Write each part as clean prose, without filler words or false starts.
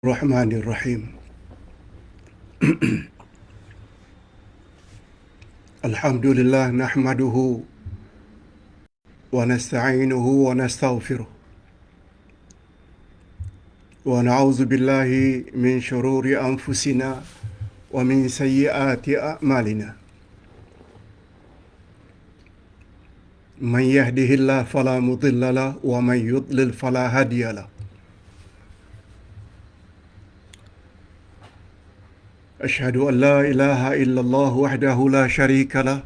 Bismillahirrahmanirrahim. Alhamdulillah nahmaduhu wa nasta'inuhu wa nastaghfiruh. Wa na'udzu billahi min shururi anfusina wa min sayyiati a'malina. Man yahdihillahu fala mudilla lahu wa man yudlil fala hadiya lahu. Asyhadu an la ilaha illallah wahdahu la syarika lah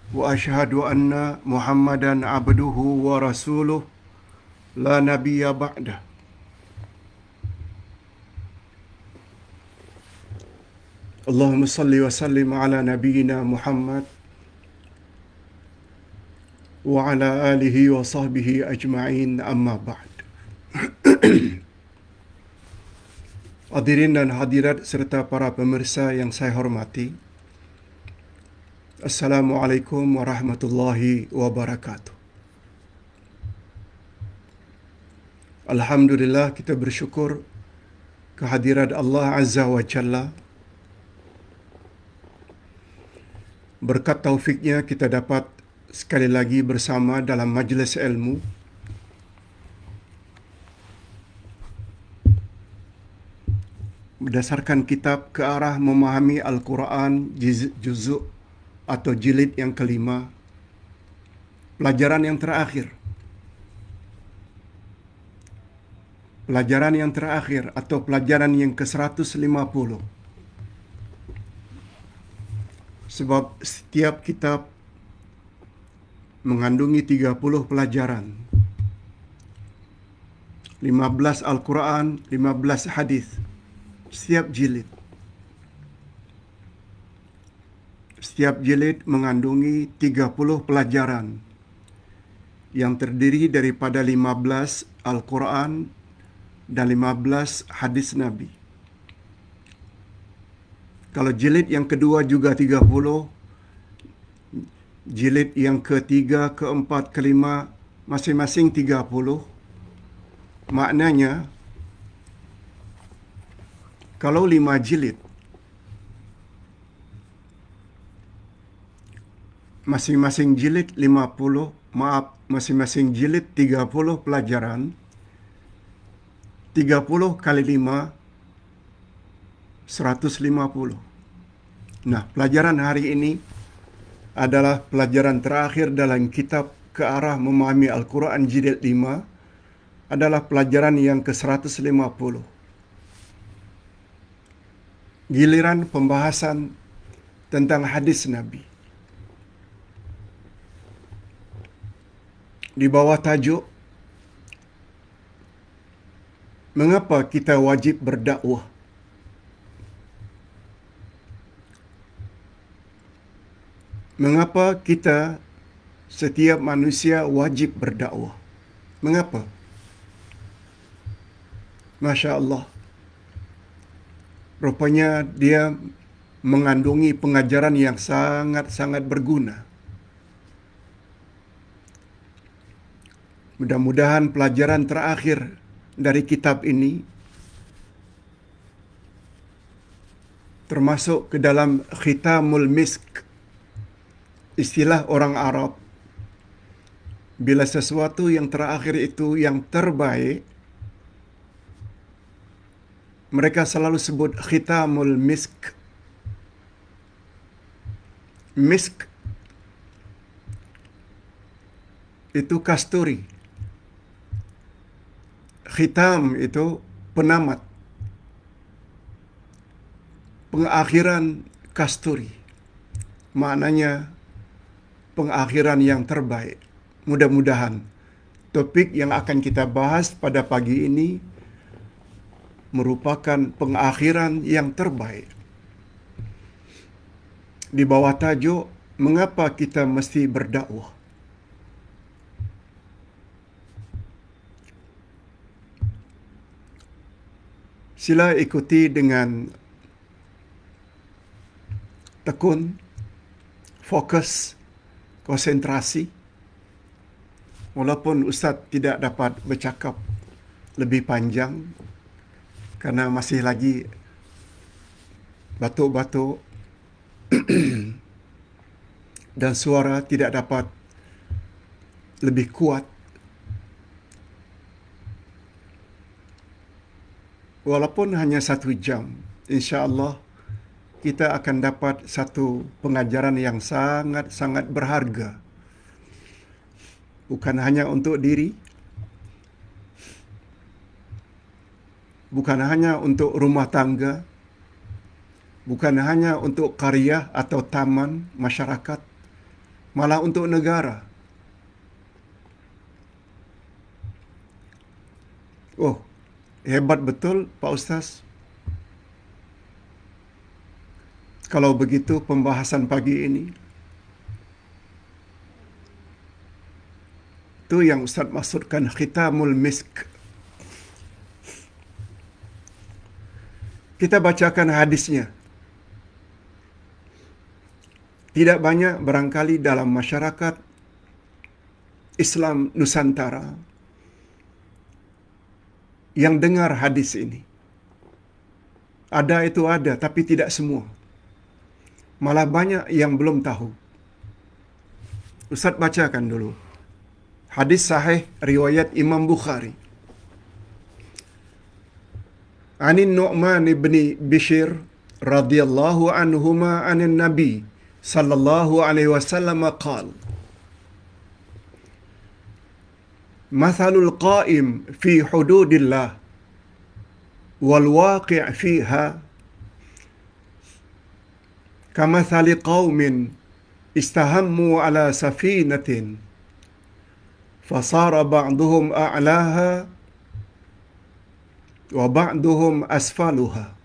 wa asyhadu anna Muhammadan abduhu wa rasuluh la nabiyya ba'dah. Allahumma salli wa sallim ala nabiyyina Muhammad wa ala alihi wa sahbihi ajma'in, amma ba'd. Hadirin dan hadirat serta para pemirsa yang saya hormati, Assalamualaikum warahmatullahi wabarakatuh. Alhamdulillah, kita bersyukur kehadirat Allah Azza wa Jalla. Berkat taufiknya kita dapat sekali lagi bersama dalam majlis ilmu. Berdasarkan kitab Ke Arah Memahami Al-Quran juzuk atau jilid yang kelima, pelajaran yang terakhir. Pelajaran yang terakhir atau pelajaran yang ke-150. Sebab setiap kitab mengandungi 30 pelajaran. 15 Al-Quran, 15 hadis. Setiap jilid. Setiap jilid mengandungi 30 pelajaran yang terdiri daripada 15 Al-Quran dan 15 hadis Nabi. Kalau jilid yang kedua juga 30, jilid yang ketiga, keempat, kelima masing-masing 30. Maknanya, kalau 5 jilid, masing-masing jilid 30 pelajaran, 30 kali 5, 150. Nah, pelajaran hari ini adalah pelajaran terakhir dalam kitab Ke Arah Memahami Al-Quran jilid 5, adalah pelajaran yang ke-150. Giliran pembahasan tentang hadis Nabi. Di bawah tajuk, mengapa kita wajib berdakwah? Mengapa kita setiap manusia wajib berdakwah? Mengapa? Masya Allah. Rupanya dia mengandungi pengajaran yang sangat-sangat berguna. Mudah-mudahan pelajaran terakhir dari kitab ini termasuk ke dalam khitamul misk. Istilah orang Arab, bila sesuatu yang terakhir itu yang terbaik, mereka selalu sebut khitamul misk. Misk itu kasturi. Khitam itu penamat. Pengakhiran kasturi. Maknanya pengakhiran yang terbaik. Mudah-mudahan topik yang akan kita bahas pada pagi ini merupakan pengakhiran yang terbaik. Di bawah tajuk, mengapa kita mesti berdakwah? Sila ikuti dengan tekun, fokus, konsentrasi. Walaupun Ustaz tidak dapat bercakap lebih panjang, karena masih lagi batuk-batuk dan suara tidak dapat lebih kuat. Walaupun hanya 1 jam, insya-Allah kita akan dapat satu pengajaran yang sangat-sangat berharga. Bukan hanya untuk diri, bukan hanya untuk rumah tangga, bukan hanya untuk karya atau taman masyarakat, malah untuk negara. Oh, hebat betul Pak Ustaz. Kalau begitu pembahasan pagi ini, itu yang Ustaz maksudkan khitamul misk. Kita bacakan hadisnya. Tidak banyak barangkali dalam masyarakat Islam Nusantara yang dengar hadis ini. Ada itu ada, tapi tidak semua. Malah banyak yang belum tahu. Ustaz bacakan dulu. Hadis sahih riwayat Imam Bukhari. Anin Nu'man ibn Bishir radhiyallahu anhuma anin Nabi sallallahu alaihi wasallam qala: Mathalul qa'im fi hududillah wal waqi' fiha kamathali qaumin istahammu ala safinatin fasara ba'duhum a'laha wa ba'duhum asfaluha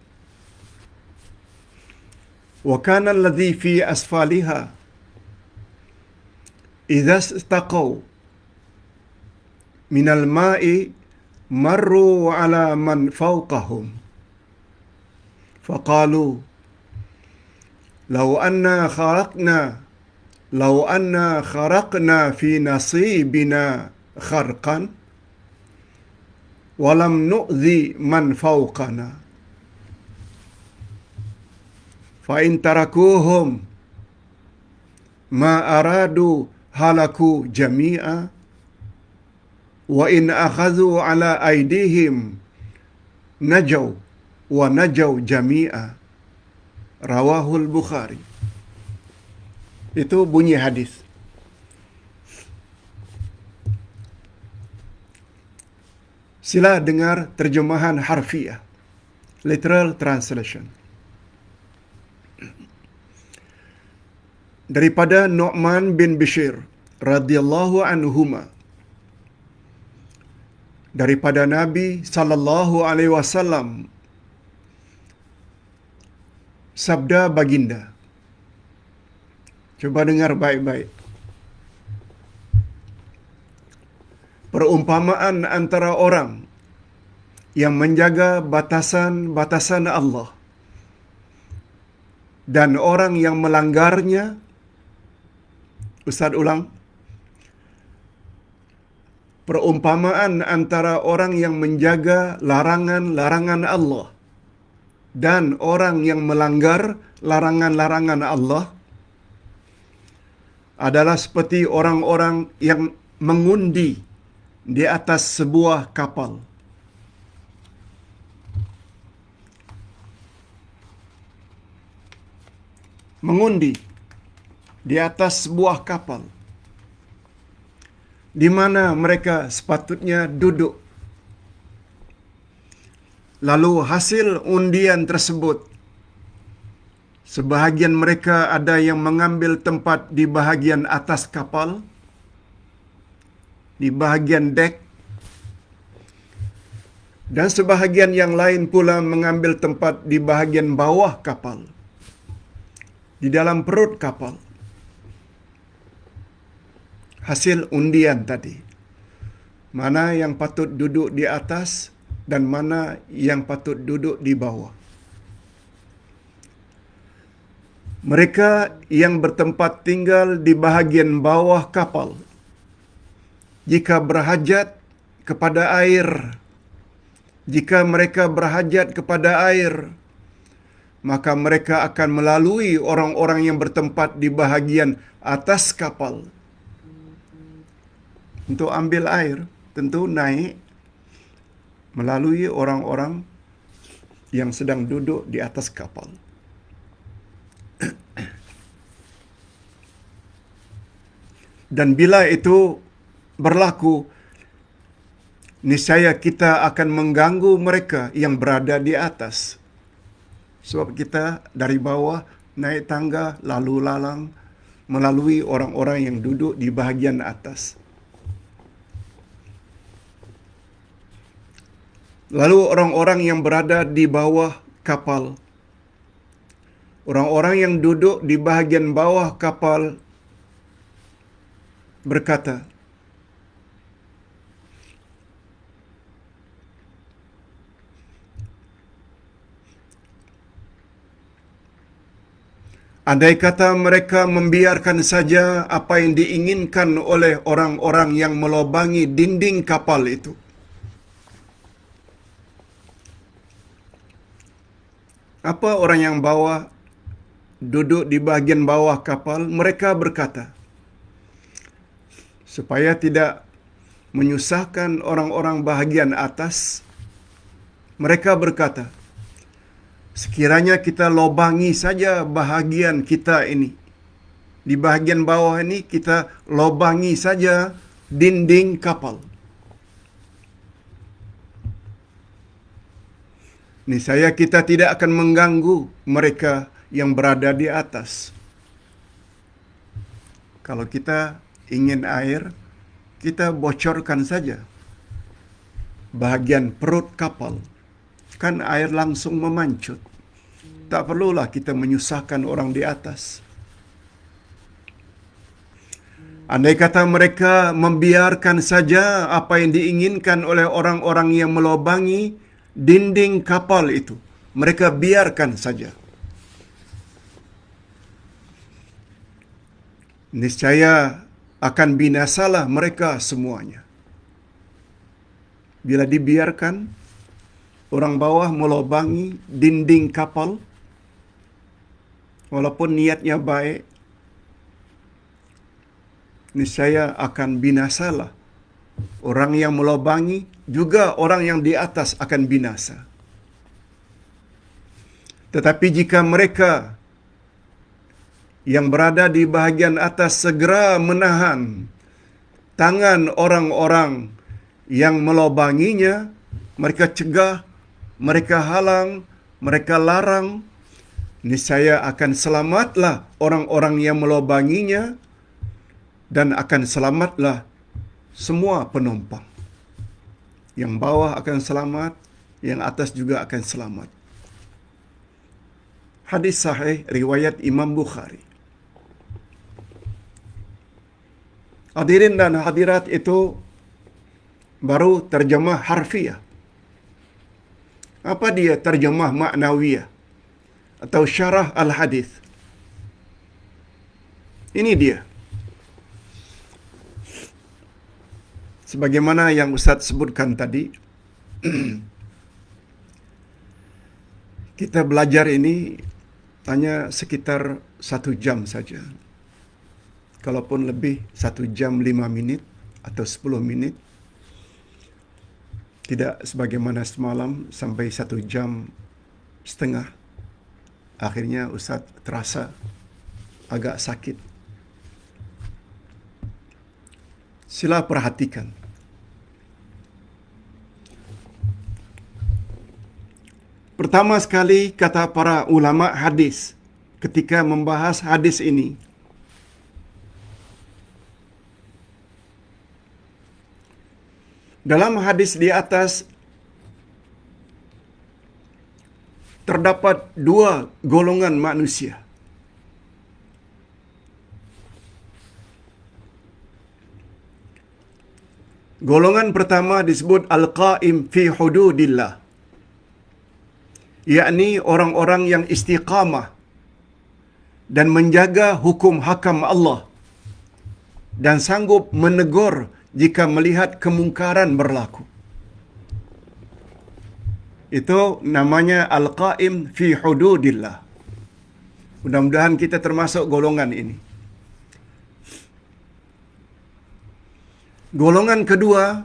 wa kana alladhi fi asfaliha idza istaqaw minal ma'i marru ala man fawqahum faqalu law anna kharaqna fi nasibina kharqan wa lam nu'dhi man fawqana fa in tarakuhum ma aradu halaku jami'a wa in akhadhu ala aydihim najaw wa najaw jami'a. Rawahul Bukhari. Itu bunyi hadis. Sila dengar terjemahan harfiah, literal translation. Daripada Nu'man bin Bishir radhiyallahu anhuma, daripada Nabi sallallahu alaihi wasallam, sabda baginda. Coba dengar baik-baik. Perumpamaan antara orang yang menjaga batasan-batasan Allah dan orang yang melanggarnya. Ustaz ulang. Perumpamaan antara orang yang menjaga larangan-larangan Allah dan orang yang melanggar larangan-larangan Allah adalah seperti orang-orang yang mengundi di atas sebuah kapal. Mengundi di atas sebuah kapal, di mana mereka sepatutnya duduk. Lalu hasil undian tersebut, sebahagian mereka ada yang mengambil tempat di bahagian atas kapal, di bahagian dek, dan sebahagian yang lain pula mengambil tempat di bahagian bawah kapal, di dalam perut kapal. Hasil undian tadi, mana yang patut duduk di atas dan mana yang patut duduk di bawah. Mereka yang bertempat tinggal di bahagian bawah kapal, jika berhajat kepada air, jika mereka berhajat kepada air, maka mereka akan melalui orang-orang yang bertempat di bahagian atas kapal. Untuk ambil air, tentu naik melalui orang-orang yang sedang duduk di atas kapal. Dan bila itu berlaku, niscaya kita akan mengganggu mereka yang berada di atas. Sebab kita dari bawah naik tangga lalu lalang melalui orang-orang yang duduk di bahagian atas. Lalu orang-orang yang berada di bawah kapal, orang-orang yang duduk di bahagian bawah kapal berkata, andai kata mereka membiarkan saja apa yang diinginkan oleh orang-orang yang melobangi dinding kapal itu, apa orang yang duduk di bahagian bawah kapal, mereka berkata, supaya tidak menyusahkan orang-orang bahagian atas, mereka berkata, sekiranya kita lobangi saja bahagian kita ini, di bahagian bawah ini kita lobangi saja dinding kapal, niscaya kita tidak akan mengganggu mereka yang berada di atas. Kalau kita ingin air, kita bocorkan saja bahagian perut kapal, kan air langsung memancut. Tak perlulah kita menyusahkan orang di atas. Andai kata mereka membiarkan saja apa yang diinginkan oleh orang-orang yang melobangi dinding kapal itu, mereka biarkan saja, niscaya akan binasalah mereka semuanya. Bila dibiarkan orang bawah melobangi dinding kapal, walaupun niatnya baik, niscaya akan binasalah orang yang melobangi, juga orang yang di atas akan binasa. Tetapi jika mereka yang berada di bahagian atas segera menahan tangan orang-orang yang melobanginya, mereka cegah, mereka halang, mereka larang, niscaya akan selamatlah orang-orang yang melobanginya, dan akan selamatlah semua penumpang. Yang bawah akan selamat, yang atas juga akan selamat. Hadis sahih riwayat Imam Bukhari. Hadirin dan hadirat, itu baru terjemah harfiah. Apa dia terjemah maknawiyah atau syarah al-hadis? Ini dia. Sebagaimana yang Ustaz sebutkan tadi, kita belajar ini hanya sekitar 1 jam saja. Kalaupun lebih 1 jam 5 minit atau 10 minit. Tidak sebagaimana semalam sampai 1 jam setengah. Akhirnya Ustaz terasa agak sakit. Sila perhatikan. Pertama sekali, kata para ulama hadis ketika membahas hadis ini, dalam hadis di atas terdapat 2 golongan manusia. Golongan pertama disebut al-qa'im fi hududillah, yakni orang-orang yang istiqamah dan menjaga hukum hakam Allah dan sanggup menegur jika melihat kemungkaran berlaku. Itu namanya al-qa'im fi hududillah. Mudah-mudahan kita termasuk golongan ini. Golongan kedua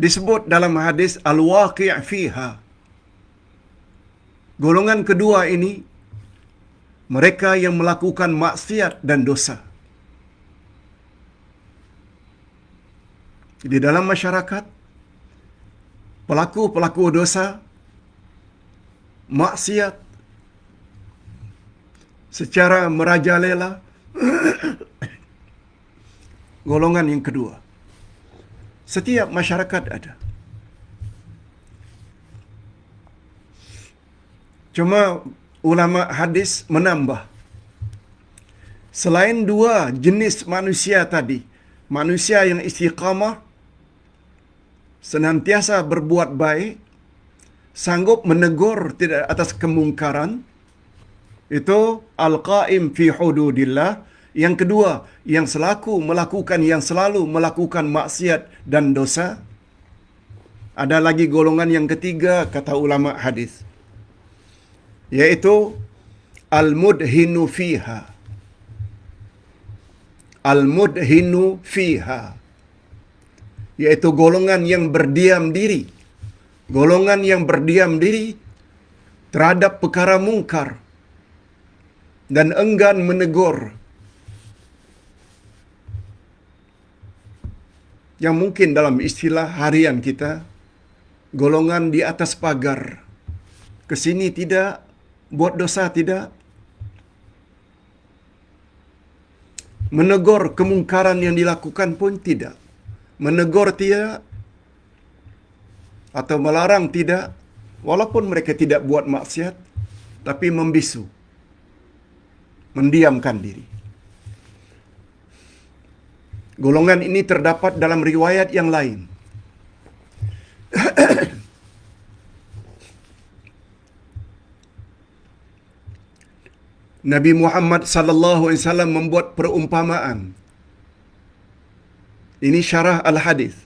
disebut dalam hadis al-waqi' fiha. Golongan kedua ini mereka yang melakukan maksiat dan dosa. Di dalam masyarakat, pelaku-pelaku dosa, maksiat secara merajalela, golongan yang kedua. Setiap masyarakat ada. Cuma ulama hadis menambah, selain dua jenis manusia tadi, manusia yang istiqamah, senantiasa berbuat baik, sanggup menegur tidak atas kemungkaran, itu al-qa'im fi hududillah. Yang kedua, yang selalu melakukan maksiat dan dosa. Ada lagi golongan yang ketiga, kata ulama hadis, yaitu al-mudhinu fiha. Al-mudhinu fiha, yaitu golongan yang berdiam diri. Golongan yang berdiam diri terhadap perkara mungkar dan enggan menegur. Yang mungkin dalam istilah harian kita, golongan di atas pagar. Kesini tidak, buat dosa tidak. Menegur kemungkaran yang dilakukan pun tidak. Menegur tidak, atau melarang tidak, walaupun mereka tidak buat maksiat, tapi membisu, mendiamkan diri. Golongan ini terdapat dalam riwayat yang lain. Nabi Muhammad sallallahu alaihi wasallam membuat perumpamaan. Ini syarah al-hadis.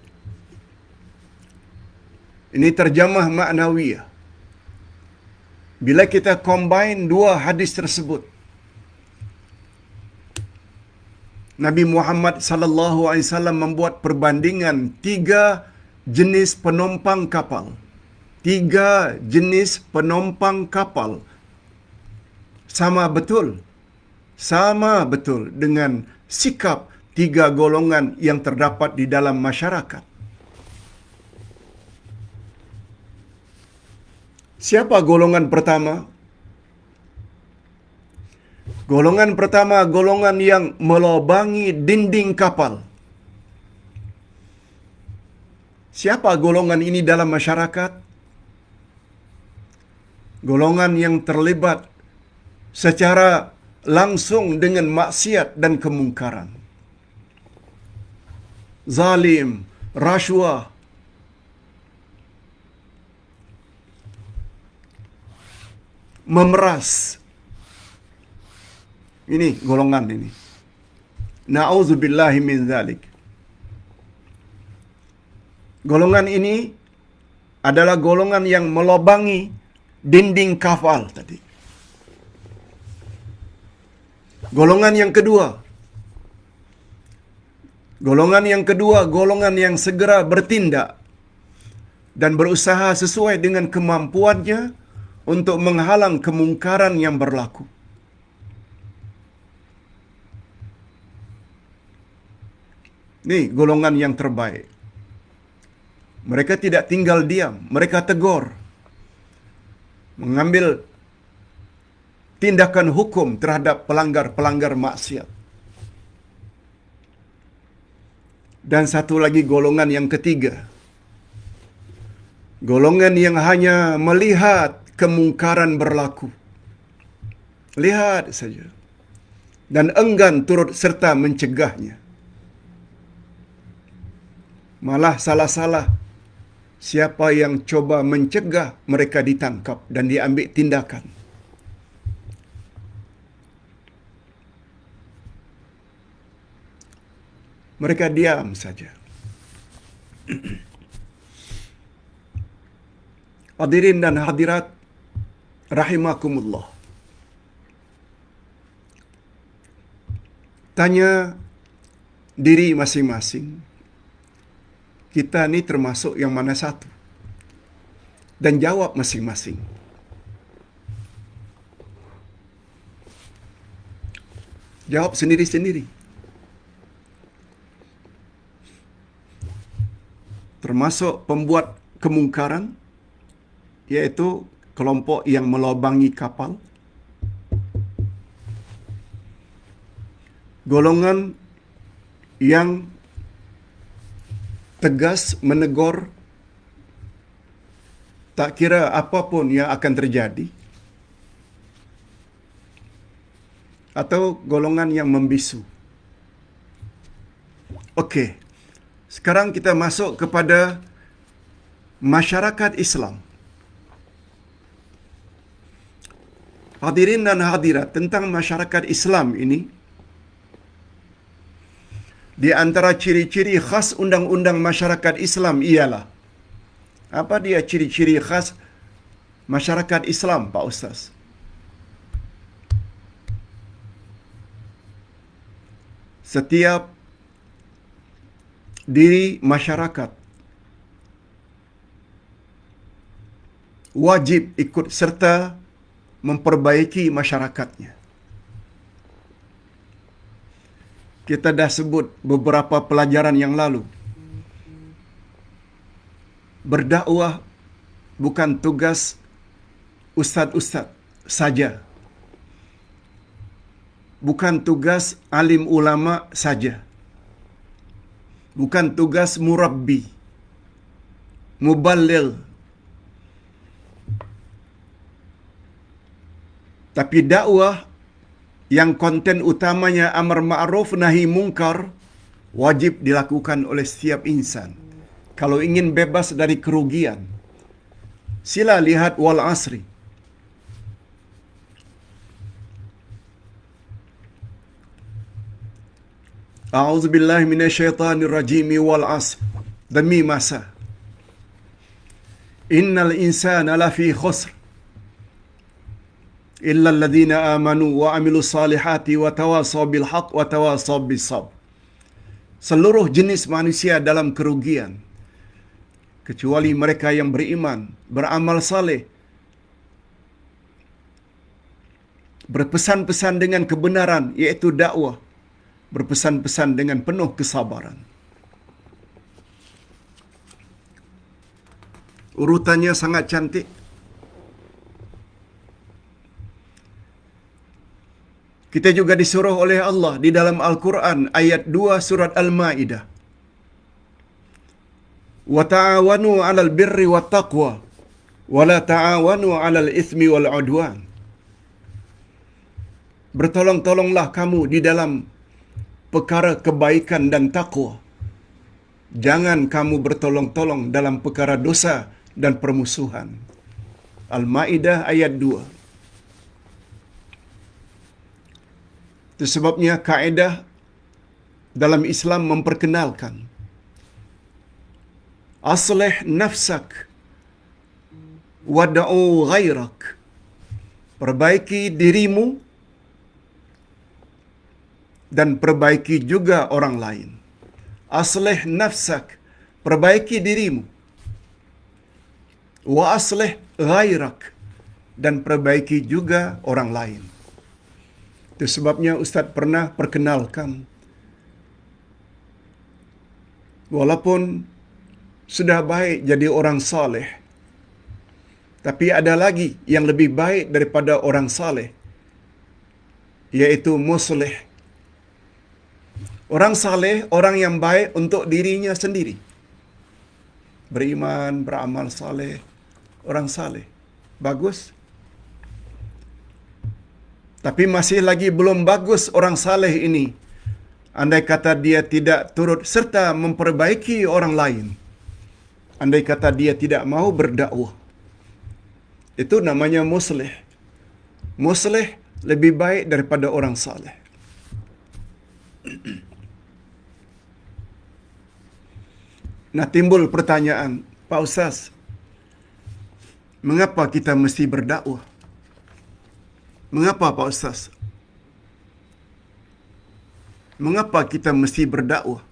Ini terjemah maknawiyah. Bila kita combine dua hadis tersebut, Nabi Muhammad sallallahu alaihi wasallam membuat perbandingan 3 jenis penumpang kapal. 3 jenis penumpang kapal sama betul dengan sikap 3 golongan yang terdapat di dalam masyarakat. Siapa golongan pertama? Golongan pertama, golongan yang melobangi dinding kapal. Siapa golongan ini dalam masyarakat? Golongan yang terlibat secara langsung dengan maksiat dan kemungkaran. Zalim, rasuah, memeras. Ini golongan ini. Na'udzubillahi min dzalik. Golongan ini adalah golongan yang melobangi dinding kapal tadi. Golongan yang kedua, golongan yang segera bertindak dan berusaha sesuai dengan kemampuannya untuk menghalang kemungkaran yang berlaku. Ini golongan yang terbaik. Mereka tidak tinggal diam, mereka tegur, mengambil tindakan hukum terhadap pelanggar-pelanggar maksiat. Dan satu lagi golongan yang ketiga, golongan yang hanya melihat kemungkaran berlaku, lihat saja, dan enggan turut serta mencegahnya. Malah salah-salah siapa yang coba mencegah, mereka ditangkap dan diambil tindakan. Mereka diam saja. Hadirin dan hadirat rahimakumullah. Tanya diri masing-masing, kita ni termasuk yang mana satu? Dan jawab masing-masing. Jawab sendiri-sendiri. Termasuk pembuat kemungkaran, iaitu kelompok yang melobangi kapal. Golongan yang tegas menegur tak kira apapun yang akan terjadi, atau golongan yang membisu. Okey. Sekarang kita masuk kepada masyarakat Islam. Hadirin dan hadirat, tentang masyarakat Islam ini, di antara ciri-ciri khas undang-undang masyarakat Islam ialah, apa dia ciri-ciri khas masyarakat Islam, Pak Ustaz? Setiap diri masyarakat wajib ikut serta memperbaiki masyarakatnya. Kita dah sebut beberapa pelajaran yang lalu. Berdakwah bukan tugas ustaz-ustaz saja. Bukan tugas alim ulama saja. Bukan tugas murabbi, muballigh. Tapi dakwah yang konten utamanya amar ma'ruf nahi mungkar wajib dilakukan oleh setiap insan kalau ingin bebas dari kerugian. Sila lihat wal asri. A'udzubillahi minasyaitonirrajim wal asr. Demi masa. Innal insana lafi khusr illa alladhina amanu wa amilus salihati wa tawasaw bil haqq wa tawasaw bis sabr. Seluruh jenis manusia dalam kerugian kecuali mereka yang beriman, beramal saleh, berpesan-pesan dengan kebenaran iaitu dakwah, berpesan-pesan dengan penuh kesabaran. Urutannya sangat cantik. Kita juga disuruh oleh Allah di dalam Al-Quran ayat 2 surat Al-Ma'idah. Wa ta'awanu 'alal birri wat taqwa wa la ta'awanu 'alal itsmi wal 'udwan. Bertolong-tolonglah kamu di dalam perkara kebaikan dan takwa. Jangan kamu bertolong-tolong dalam perkara dosa dan permusuhan. Al-Ma'idah ayat 2. Itu sebabnya kaedah dalam Islam memperkenalkan aslih nafsak wada'u ghairak. Perbaiki dirimu dan perbaiki juga orang lain. Aslih nafsak, perbaiki dirimu. Wa aslih ghairak, dan perbaiki juga orang lain. Itu sebabnya Ustaz pernah perkenalkan, walaupun sudah baik jadi orang saleh, tapi ada lagi yang lebih baik daripada orang saleh, yaitu muslih. Orang saleh, orang yang baik untuk dirinya sendiri. Beriman, beramal saleh, orang saleh. Bagus. Tapi masih lagi belum bagus orang saleh ini andai kata dia tidak turut serta memperbaiki orang lain. Andai kata dia tidak mau berdakwah. Itu namanya muslih. Muslih lebih baik daripada orang saleh. Nah, timbul pertanyaan, Pak Ustaz, Mengapa kita mesti berdakwah? Mengapa Pak Ustaz? Mengapa kita mesti berdakwah?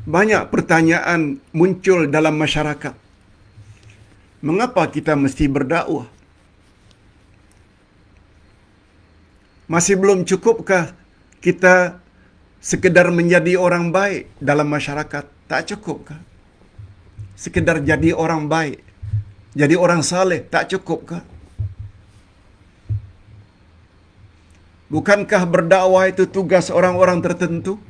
Banyak pertanyaan muncul dalam masyarakat. Mengapa kita mesti berdakwah? Masih belum cukupkah kita sekedar menjadi orang baik dalam masyarakat? Tak cukupkah? Sekedar jadi orang baik, jadi orang saleh, tak cukupkah? Bukankah berdakwah itu tugas orang-orang tertentu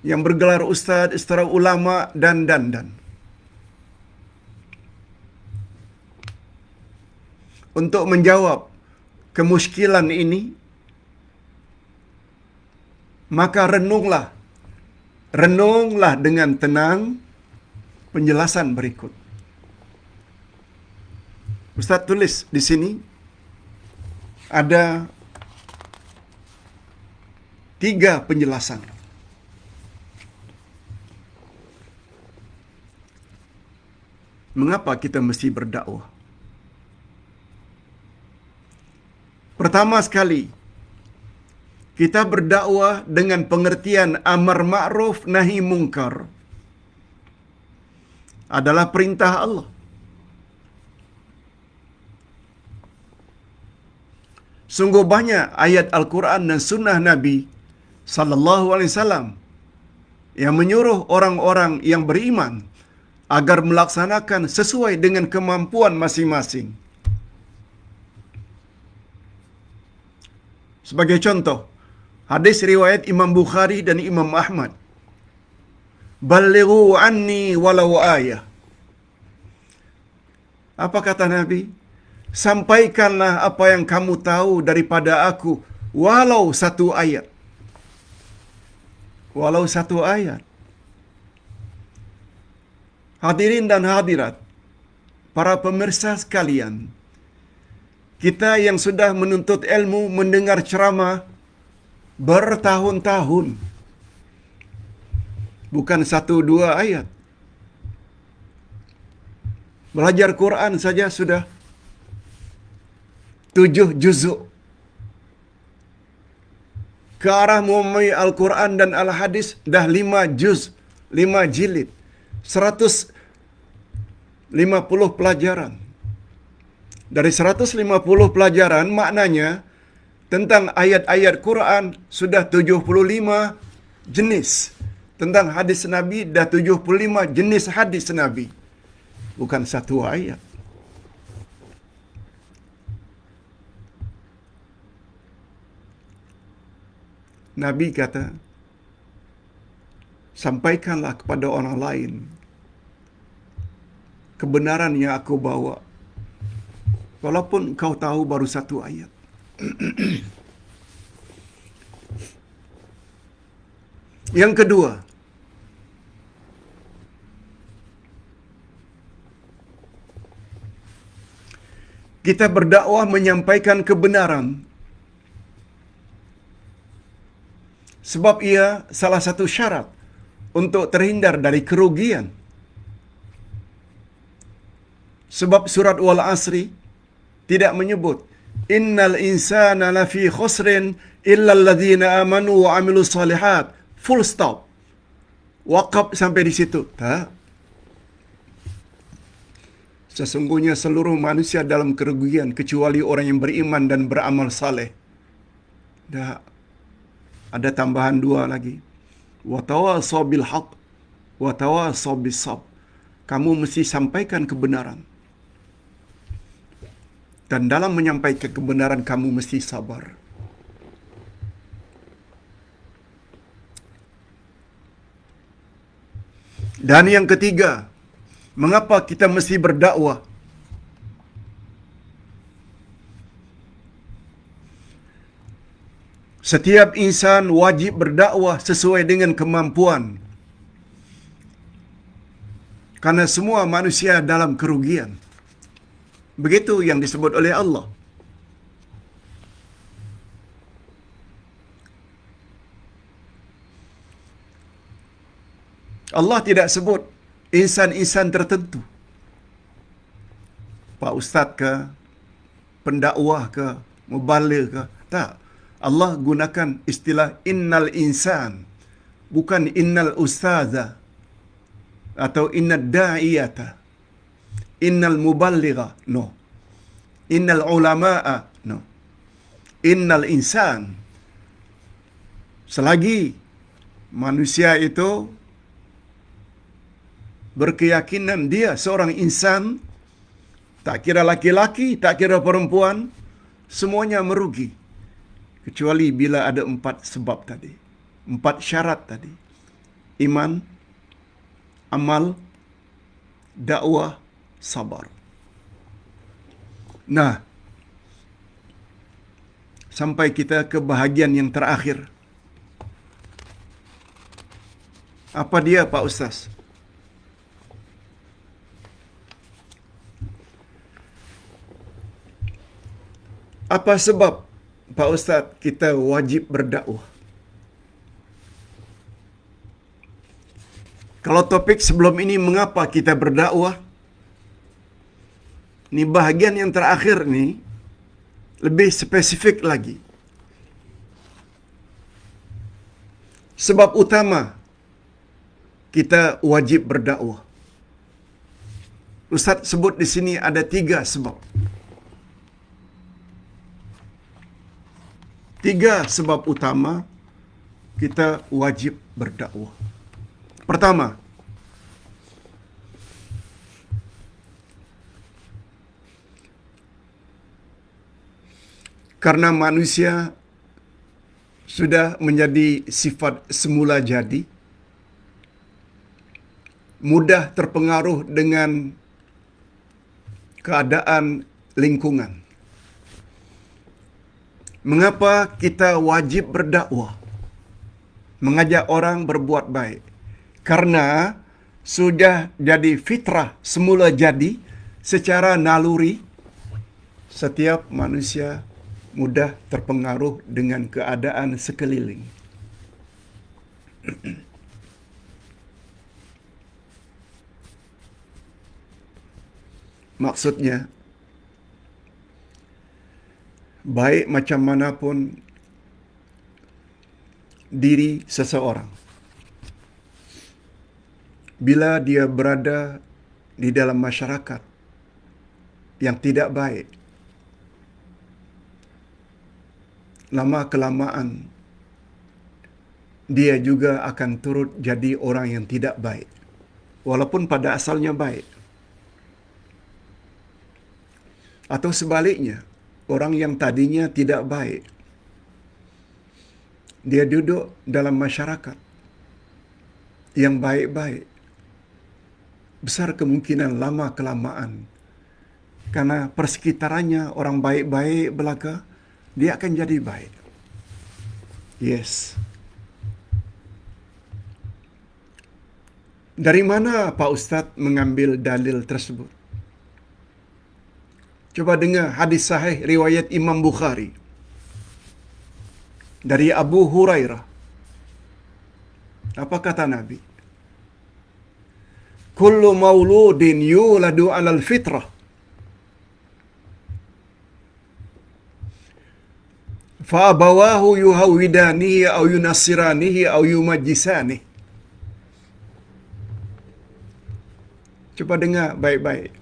yang bergelar ustaz, istara ulama dan. Untuk menjawab kemuskilan ini, maka renunglah dengan tenang penjelasan berikut. Ustaz tulis di sini ada 3 penjelasan. Mengapa kita mesti berdakwah? Pertama sekali, kita berdakwah dengan pengertian amar ma'ruf nahi mungkar adalah perintah Allah. Sungguh banyak ayat Al-Quran dan sunnah Nabi sallallahu alaihi wasallam yang menyuruh orang-orang yang beriman agar melaksanakan sesuai dengan kemampuan masing-masing. Sebagai contoh, hadis riwayat Imam Bukhari dan Imam Ahmad. Ballighu anni walau ayah. Apa kata Nabi? Sampaikanlah apa yang kamu tahu daripada aku, walau 1 ayat. Walau 1 ayat. Hadirin dan hadirat, para pemirsa sekalian, kita yang sudah menuntut ilmu mendengar ceramah bertahun-tahun, bukan 1-2 ayat. Belajar Quran saja sudah 7 juzuk. Ke arah memahami Al-Quran dan Al-Hadis dah 5 juz, 5 jilid, 150 pelajaran. Dari 150 pelajaran, maknanya tentang ayat-ayat Quran sudah 75 jenis. Tentang hadis Nabi dah 75 jenis hadis Nabi. Bukan 1 ayat. Nabi kata, sampaikanlah kepada orang lain kebenaran yang aku bawa, walaupun kau tahu baru 1 ayat. Yang kedua, kita berdakwah menyampaikan kebenaran sebab ia salah satu syarat untuk terhindar dari kerugian. Sebab surat Wal Asri tidak menyebut innal insana lafi khusrin illa alladhina amanu wa amilus solihat. Full stop. Waqaf sampai di situ. Tak. Sesungguhnya seluruh manusia dalam kerugian kecuali orang yang beriman dan beramal saleh. Tak. Ada tambahan 2 lagi. Wa tawasaw bil haqq wa tawasaw bis sabr. Kamu mesti sampaikan kebenaran. Dan dalam menyampaikan kebenaran kamu mesti sabar. Dan yang ketiga, mengapa kita mesti berdakwah? Setiap insan wajib berdakwah sesuai dengan kemampuan. Karena semua manusia dalam kerugian. Begitu yang disebut oleh Allah. Allah tidak sebut insan-insan tertentu. Pak Ustaz ke, pendakwah ke, mubaligh ke. Tak. Allah gunakan istilah innal insan. Bukan innal ustaza. Atau innad da'iyata. Innal muballigha. No. Innal ulama'a. No. Innal insan. Selagi manusia itu berkeyakinan dia seorang insan, tak kira laki-laki, tak kira perempuan, semuanya merugi. Kecuali bila ada 4 sebab tadi. 4 syarat tadi. Iman, amal, dakwah, sabar. Nah, sampai kita ke bahagian yang terakhir. Apa dia, Pak Ustaz? Apa sebab, Pak Ustaz, kita wajib berdakwah? Kalau topik sebelum ini mengapa kita berdakwah, ni bahagian yang terakhir ni lebih spesifik lagi. Sebab utama kita wajib berdakwah. Ustaz sebut di sini ada 3 sebab. 3 sebab utama kita wajib berdakwah. Pertama, karena manusia sudah menjadi sifat semula jadi, mudah terpengaruh dengan keadaan lingkungan. Mengapa kita wajib berdakwah? Mengajak orang berbuat baik. Karena sudah jadi fitrah semula jadi, secara naluri setiap manusia mudah terpengaruh dengan keadaan sekeliling. Maksudnya, baik macam manapun diri seseorang, bila dia berada di dalam masyarakat yang tidak baik, lama-kelamaan dia juga akan turut jadi orang yang tidak baik, walaupun pada asalnya baik. Atau sebaliknya, orang yang tadinya tidak baik, dia duduk dalam masyarakat yang baik-baik, besar kemungkinan lama-kelamaan, karena persekitarannya orang baik-baik belaka, dia akan jadi baik. Yes. Dari mana Pak Ustaz mengambil dalil tersebut? Coba dengar hadis sahih riwayat Imam Bukhari dari Abu Hurairah. Apa kata Nabi? Kullu mauludin yuladu 'alal fitrah. Fa abawahu yuhawidanihi aw yunassiranihi aw yumajjisanihi. Coba dengar baik-baik.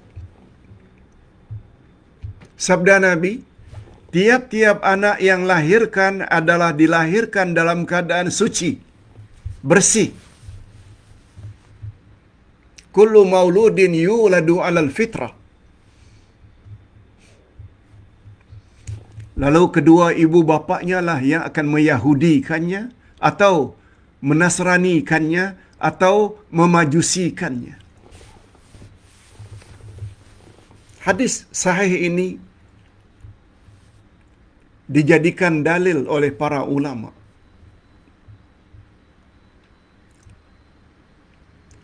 Sabda Nabi, tiap-tiap anak yang lahirkan adalah dilahirkan dalam keadaan suci, bersih. Kullu mauludin yuladu 'alal fitrah. Lalu kedua ibu bapaknya lah yang akan meyahudikannya, atau menasranikannya, atau memajusikannya. Hadis sahih ini dijadikan dalil oleh para ulama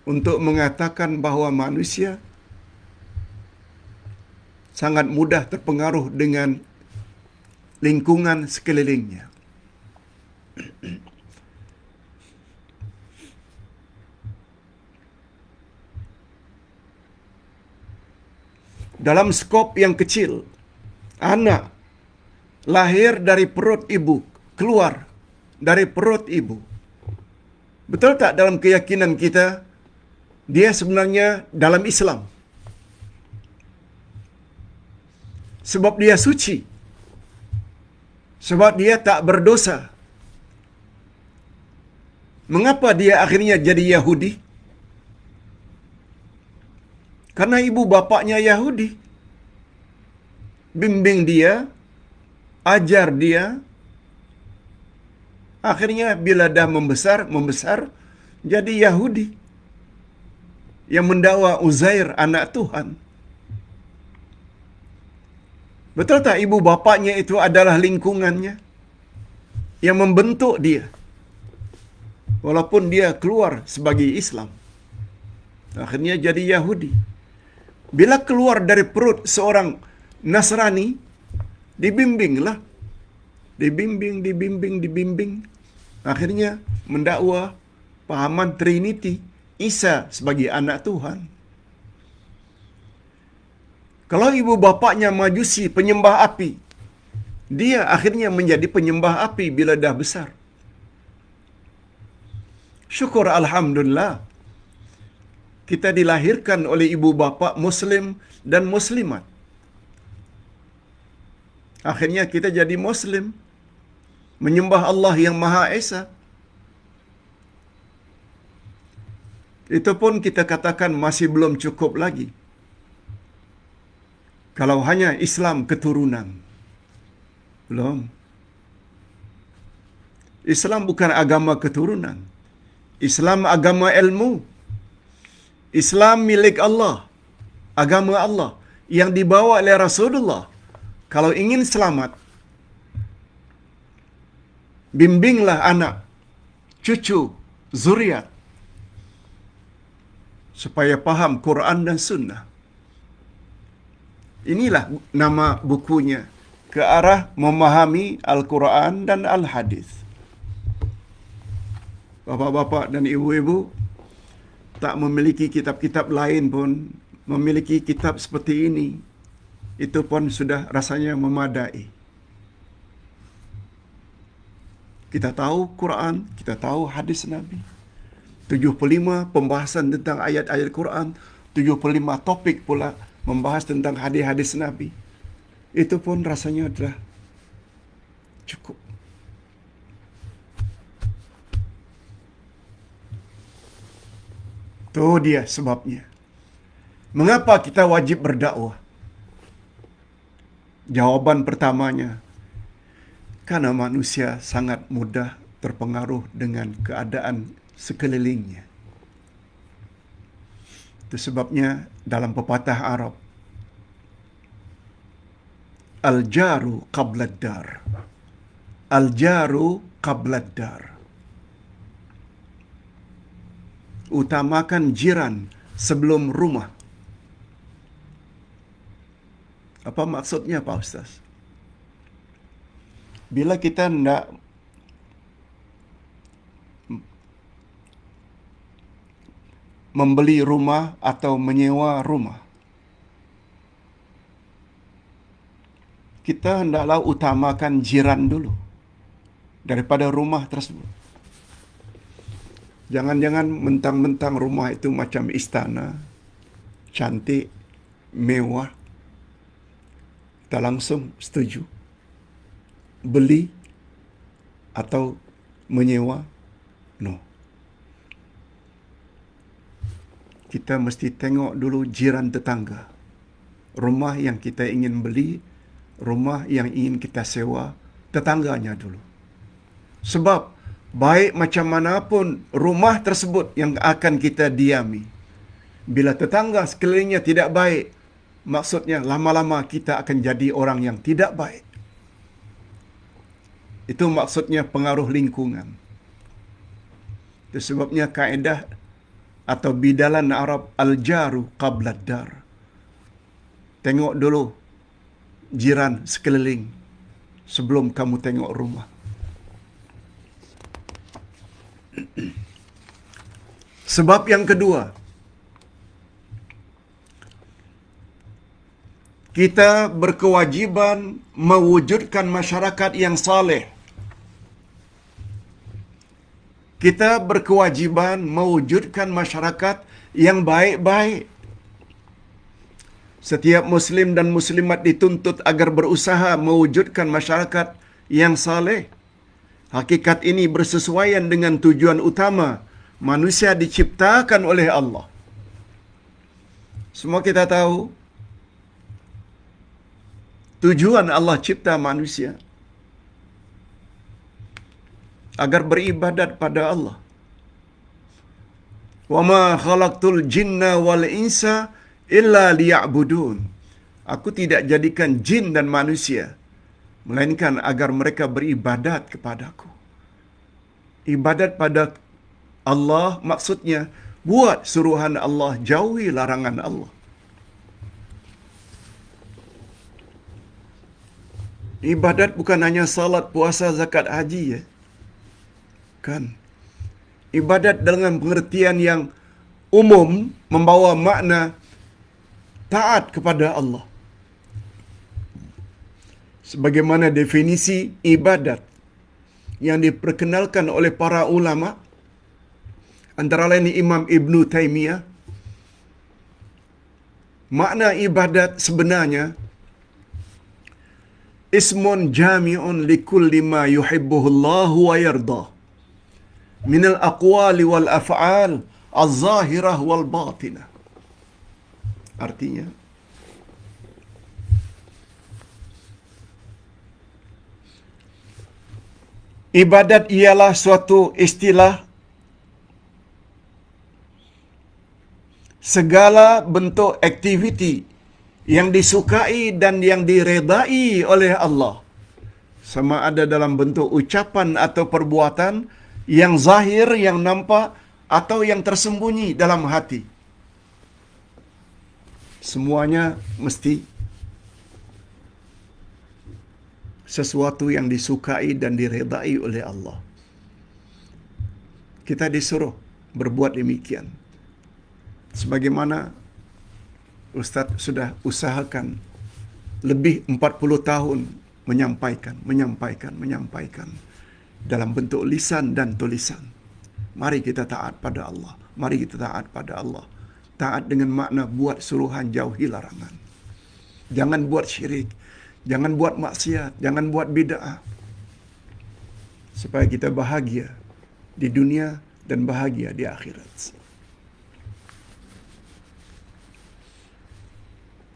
untuk mengatakan bahawa manusia sangat mudah terpengaruh dengan lingkungan sekelilingnya. dalam skop yang kecil. Anak lahir dari perut ibu, keluar dari perut ibu. Betul tak dalam keyakinan kita, dia sebenarnya dalam Islam? Sebab dia suci. Sebab dia tak berdosa. Mengapa dia akhirnya jadi Yahudi? Karena ibu bapaknya Yahudi. Bimbing dia, ajar dia. Akhirnya bila dah membesar, jadi Yahudi. Yang mendakwa Uzair anak Tuhan. Betul tak ibu bapaknya itu adalah lingkungannya yang membentuk dia? Walaupun dia keluar sebagai Islam, akhirnya jadi Yahudi. Bila keluar dari perut seorang Nasrani, dibimbinglah. Dibimbing. Akhirnya mendakwa pahaman Trinity, Isa sebagai anak Tuhan. Kalau ibu bapaknya Majusi, penyembah api, dia akhirnya menjadi penyembah api bila dah besar. Syukur Alhamdulillah, kita dilahirkan oleh ibu bapa Muslim dan Muslimat. Akhirnya kita jadi Muslim, menyembah Allah yang Maha Esa. Itu pun kita katakan masih belum cukup lagi. Kalau hanya Islam keturunan, belum. Islam bukan agama keturunan. Islam agama ilmu. Islam milik Allah. Agama Allah yang dibawa oleh Rasulullah. Kalau ingin selamat, bimbinglah anak, cucu, zuriat, supaya paham Quran dan Sunnah. Inilah nama bukunya, Ke Arah Memahami Al-Quran dan Al-Hadis. Bapa-bapa dan ibu-ibu tak memiliki kitab-kitab lain pun, memiliki kitab seperti ini, itu pun sudah rasanya memadai. Kita tahu Quran, kita tahu hadis Nabi. 75 pembahasan tentang ayat-ayat Quran, 75 topik pula membahas tentang hadis-hadis Nabi. Itu pun rasanya adalah cukup. Itu dia sebabnya. Mengapa kita wajib berdakwah? Jawaban pertamanya, karena manusia sangat mudah terpengaruh dengan keadaan sekelilingnya. Itu sebabnya dalam pepatah Arab, Al-jaru qablad dar. Al-jaru qablad dar. Utamakan jiran sebelum rumah. Apa maksudnya Pak Ustaz? Bila kita hendak membeli rumah atau menyewa rumah, kita hendaklah utamakan jiran dulu daripada rumah tersebut. Jangan-jangan mentang-mentang rumah itu macam istana, cantik, mewah, kita langsung setuju beli atau menyewa. No. Kita mesti tengok dulu jiran tetangga. Rumah yang kita ingin beli, rumah yang ingin kita sewa, tetangganya dulu. Sebab baik macam manapun rumah tersebut yang akan kita diami, bila tetangga sekelilingnya tidak baik, maksudnya lama-lama kita akan jadi orang yang tidak baik. Itu maksudnya pengaruh lingkungan. Itu sebabnya kaedah atau bidalan Arab al-jaru qablad dar. Tengok dulu jiran sekeliling sebelum kamu tengok rumah. Sebab yang kedua, Kita berkewajiban mewujudkan masyarakat yang saleh. Kita berkewajiban mewujudkan masyarakat yang baik-baik. Setiap muslim dan muslimat dituntut agar berusaha mewujudkan masyarakat yang saleh. Hakikat ini bersesuaian dengan tujuan utama manusia diciptakan oleh Allah. Semua kita tahu tujuan Allah cipta manusia agar beribadat pada Allah. Wa ma khalaqtul jinna wal insa illa liya'budun. Aku tidak jadikan jin dan manusia melainkan agar mereka beribadat kepadaku. Ibadat pada Allah maksudnya buat suruhan Allah, jauhi larangan Allah. Ibadat bukan hanya salat, puasa, zakat, haji ya. Kan? Ibadat dengan pengertian yang umum membawa makna taat kepada Allah. Sebagaimana definisi ibadat yang diperkenalkan oleh para ulama, antara lain Imam Ibn Taymiyah, makna ibadat sebenarnya ismun jami'un likulli ma yuhibbuhullahu wa yardah minal aqwali wal af'al az-zahirah wal batinah. Artinya, ibadat ialah suatu istilah segala bentuk aktiviti yang disukai dan yang diredai oleh Allah, sama ada dalam bentuk ucapan atau perbuatan yang zahir, yang nampak, atau yang tersembunyi dalam hati. Semuanya mesti sesuatu yang disukai dan diredai oleh Allah. Kita disuruh berbuat demikian. Sebagaimana Ustaz sudah usahakan lebih 40 tahun menyampaikan dalam bentuk lisan dan tulisan. Mari kita taat pada Allah. Mari kita taat pada Allah. Taat dengan makna buat suruhan, jauhi larangan. Jangan buat syirik. Jangan buat maksiat. Jangan buat bid'ah. Supaya kita bahagia di dunia dan bahagia di akhirat.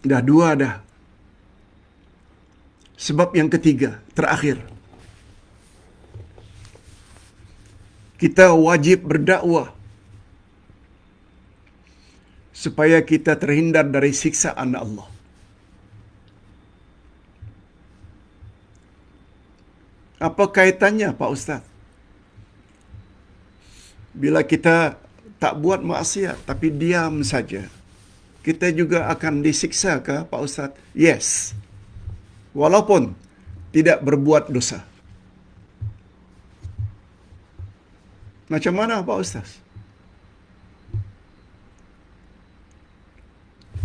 Dah dua dah. Sebab yang ketiga, terakhir. Kita wajib berdakwah supaya kita terhindar dari siksaan Allah. Apa kaitannya Pak Ustaz? Bila kita tak buat maksiat tapi diam saja, kita juga akan disiksa ke Pak Ustaz? Yes. Walaupun tidak berbuat dosa. Macam mana Pak Ustaz?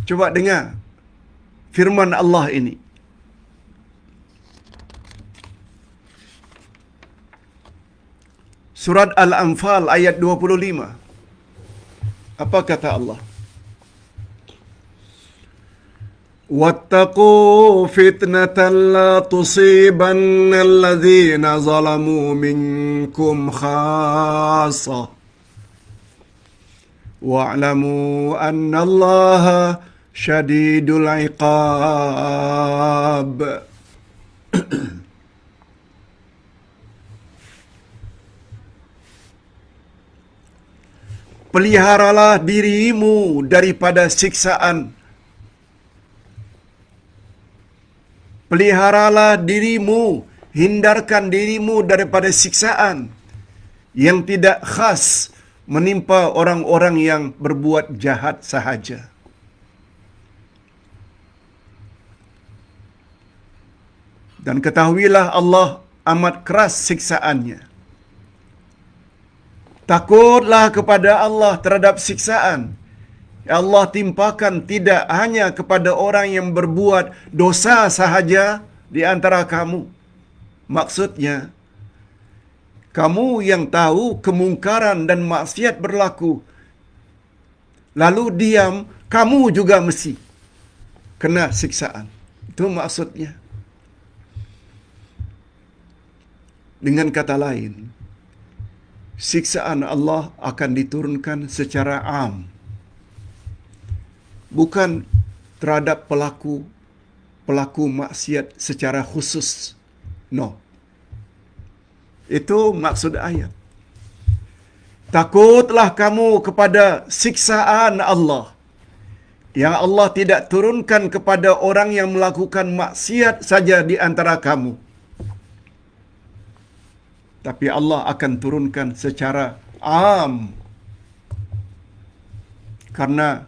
Coba dengar firman Allah ini. Surat Al-Anfal ayat 25. Apa kata Allah? وَاتَّقُوا فِتْنَةً لَا تُصِيبَنَّ الَّذِينَ ظَلَمُوا مِنكُمْ خَاصَّةً وَاعْلَمُوا أَنَّ اللَّهَ شَدِيدُ الْعِقَابِ. Peliharalah dirimu daripada siksaan. Peliharalah dirimu, hindarkan dirimu daripada siksaan yang tidak khas menimpa orang-orang yang berbuat jahat sahaja. Dan ketahuilah Allah amat keras siksaannya. Takutlah kepada Allah terhadap siksaan. Allah timpakan tidak hanya kepada orang yang berbuat dosa sahaja di antara kamu. Maksudnya, kamu yang tahu kemungkaran dan maksiat berlaku, lalu diam, kamu juga mesti kena siksaan. Itu maksudnya. Dengan kata lain, siksaan Allah akan diturunkan secara am, bukan terhadap pelaku maksiat secara khusus. No. Itu maksud ayat. Takutlah kamu kepada siksaan Allah yang Allah tidak turunkan kepada orang yang melakukan maksiat saja di antara kamu. Tapi Allah akan turunkan secara am. Karena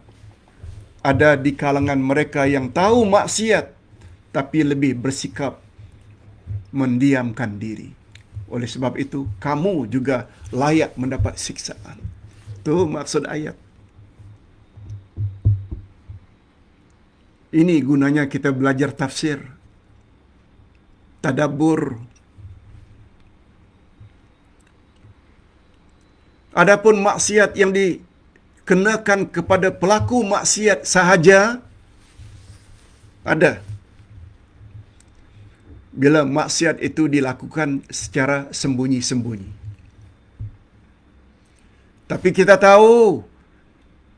ada di kalangan mereka yang tahu maksiat tapi lebih bersikap mendiamkan diri. Oleh sebab itu, kamu juga layak mendapat siksaan. Itu maksud ayat. Ini gunanya kita belajar tafsir, tadabbur. Adapun maksiat yang dikenakan kepada pelaku maksiat sahaja, ada. Bila maksiat itu dilakukan secara sembunyi-sembunyi. Tapi kita tahu,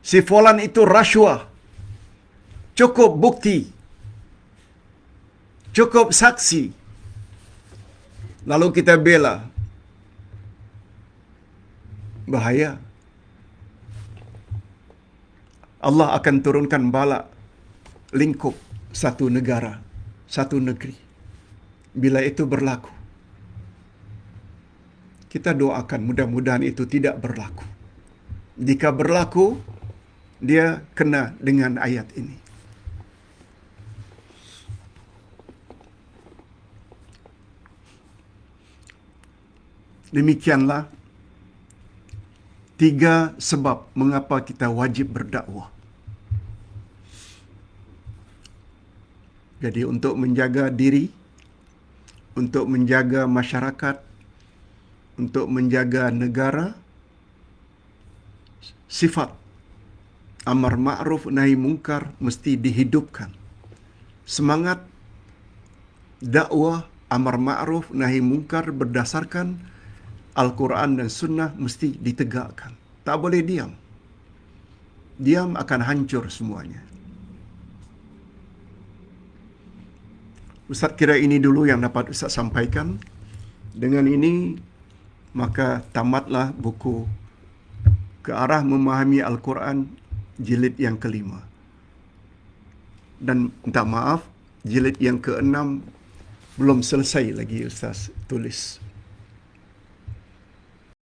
si fulan itu rasuah. Cukup bukti. Cukup saksi. Lalu kita bela. Bahaya. Allah akan turunkan bala lingkup satu negara, satu negeri. Bila itu berlaku, kita doakan mudah-mudahan itu tidak berlaku. Jika berlaku, dia kena dengan ayat ini. Demikianlah 3 sebab mengapa kita wajib berdakwah. Jadi untuk menjaga diri, untuk menjaga masyarakat, untuk menjaga negara, sifat amar ma'ruf nahi mungkar mesti dihidupkan. Semangat dakwah amar ma'ruf nahi mungkar berdasarkan Al-Quran dan Sunnah mesti ditegakkan. Tak boleh diam. Diam akan hancur semuanya. Ustaz kira ini dulu yang dapat Ustaz sampaikan. Dengan ini, maka tamatlah buku Ke Arah Memahami Al-Quran jilid yang ke-5. Dan minta maaf, jilid yang ke-6 belum selesai lagi Ustaz tulis.